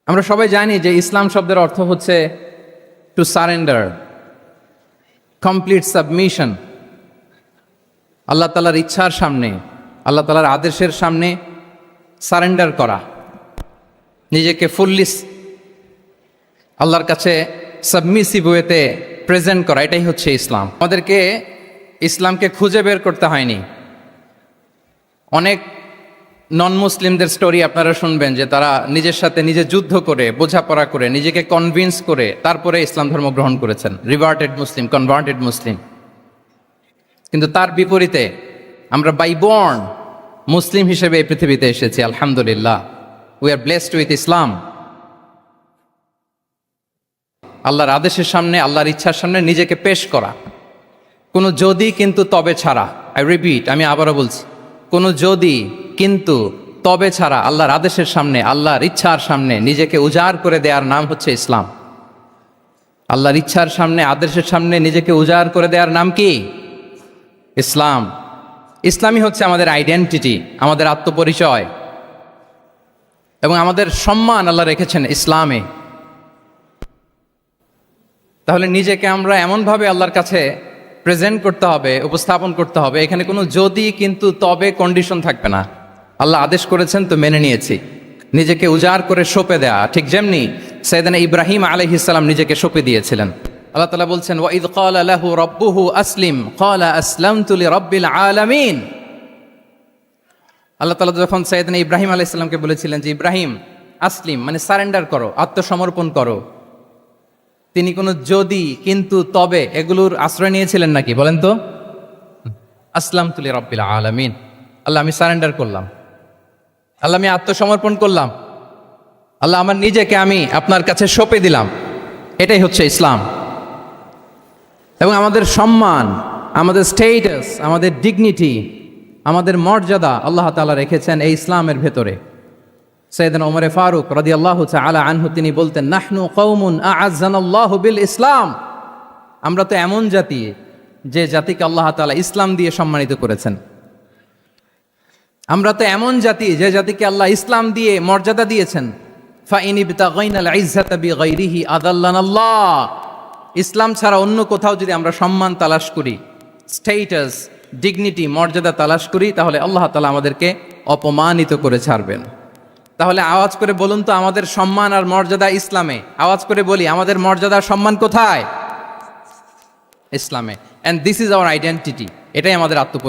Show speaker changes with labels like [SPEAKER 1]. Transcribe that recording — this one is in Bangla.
[SPEAKER 1] আমরা সবাই জানি যে ইসলাম শব্দের অর্থ হচ্ছে টু সারেন্ডার, কমপ্লিট সাবমিশন। আল্লাহ তাআলার ইচ্ছার সামনে, আল্লাহ তাআলার আদেশের সামনে সারেন্ডার করা, নিজেকে ফুললি আল্লাহর কাছে সাবমিসিভ ওয়েতে প্রেজেন্ট করা, এটাই হচ্ছে ইসলাম। আমাদেরকে ইসলামকে খুঁজে বের করতে হয়নি। অনেক নন মুসলিমদের স্টোরি আপনারা শুনবেন যে তারা নিজের সাথে নিজে যুদ্ধ করে, বোঝাপড়া করে, নিজেকে কনভিন্স করে তারপরে ইসলাম ধর্ম গ্রহণ করেছেন, রিভার্টেড মুসলিম, কনভার্টেড মুসলিম। কিন্তু তার বিপরীতে আমরা বাই বর্ন মুসলিম হিসেবে এই পৃথিবীতে এসেছি, আলহামদুলিল্লাহ। উই আর ব্লেসড উইথ ইসলাম। আল্লাহর আদেশের সামনে, আল্লাহর ইচ্ছার সামনে নিজেকে পেশ করা, কোনো যদি কিন্তু তবে ছাড়া। আই রিপিট, আমি আবারও বলছি, কোনো যদি কিন্তু তবে ছাড়া আল্লাহর আদেশের সামনে, আল্লাহর ইচ্ছার সামনে নিজেকে উজাড় করে দেওয়ার নাম হচ্ছে ইসলাম। আল্লাহর ইচ্ছার সামনে, আদেশের সামনে নিজেকে উজাড় করে দেওয়ার নাম কি? ইসলাম। ইসলামই হচ্ছে আমাদের আইডেন্টিটি, আমাদের আত্মপরিচয়, এবং আমাদের সম্মান আল্লাহ রেখেছেন ইসলামে। তাহলে নিজেকে আমরা এমনভাবে আল্লাহর কাছে প্রেজেন্ট করতে হবে, উপস্থাপন করতে হবে, এখানে কোনো যদি কিন্তু তবে কন্ডিশন থাকবে না। আল্লাহ আদেশ করেছেন তো মেনে নিয়েছি। নিজেকে উজাড় করে সঁপে দেয়া, ঠিক যেমনি সাইয়েদনা ইব্রাহিম আলাইহিস সালাম নিজেকে সঁপে দিয়েছিলেন। আল্লাহ তাআলা বলছেন, ওয়া ইয ক্বালা লাহু রাব্বুহু আসলিম ক্বালা আসলামতু লিরাব্বিল আলামিন। আল্লাহ তাআলা যখন সাইয়েদনা ইব্রাহিম আলাইহিস সালামকে বলেছিলেন যে ইব্রাহিম আসলিম, মানে সারেন্ডার করো, আত্মসমর্পণ করো, তিনি কোনো যদি কিন্তু তবে এগুলোর আশ্রয় নিয়েছিলেন নাকি? বলেন তো। আসলামতু লিরাব্বিল আলামিন, আল্লাহ আমি সারেন্ডার করলাম, আল্লাহ আমি আত্মসমর্পণ করলাম, আল্লাহ আমার নিজেকে আমি আপনার কাছে সঁপে দিলাম। এটাই হচ্ছে ইসলাম। এবং আমাদের সম্মান, আমাদের স্টেটাস, আমাদের ডিগনিটি, আমাদের মর্যাদা আল্লাহ তাআলা রেখেছেন এই ইসলামের ভেতরে। সাইয়েদনা ওমর ফারুক রাদিয়াল্লাহু তাআলা আনহু তিনি বলতেন, নাহনু কওমুন আ'আজ্জানাল্লাহু বিল ইসলাম। আমরা তো এমন জাতি যে জাতিকে আল্লাহ তাআলা ইসলাম দিয়ে সম্মানিত করেছেন। আমরা তো এমন জাতি যে জাতিকে আল্লাহ ইসলাম দিয়ে মর্যাদা দিয়েছেন। ফাইন ইবতাগাইনাল ইজ্জাতা বিগাইরিহি আযাল্লানাল্লাহ। ইসলাম ছাড়া অন্য কোথাও যদি আমরা সম্মান তালাশ করি, স্টেটাস, ডিগনিটি, মর্যাদা তালাশ করি, তাহলে আল্লাহ তাআলা আমাদেরকে অপমানিত করে ছাড়বেন। তাহলে আওয়াজ করে বলুন তো, আমাদের সম্মান আর মর্যাদা ইসলামে। আওয়াজ করে বলি, আমাদের মর্যাদা সম্মান কোথায়? ইসলামে। And this is our identity. এটাই আমাদের আত্মপরিচয়।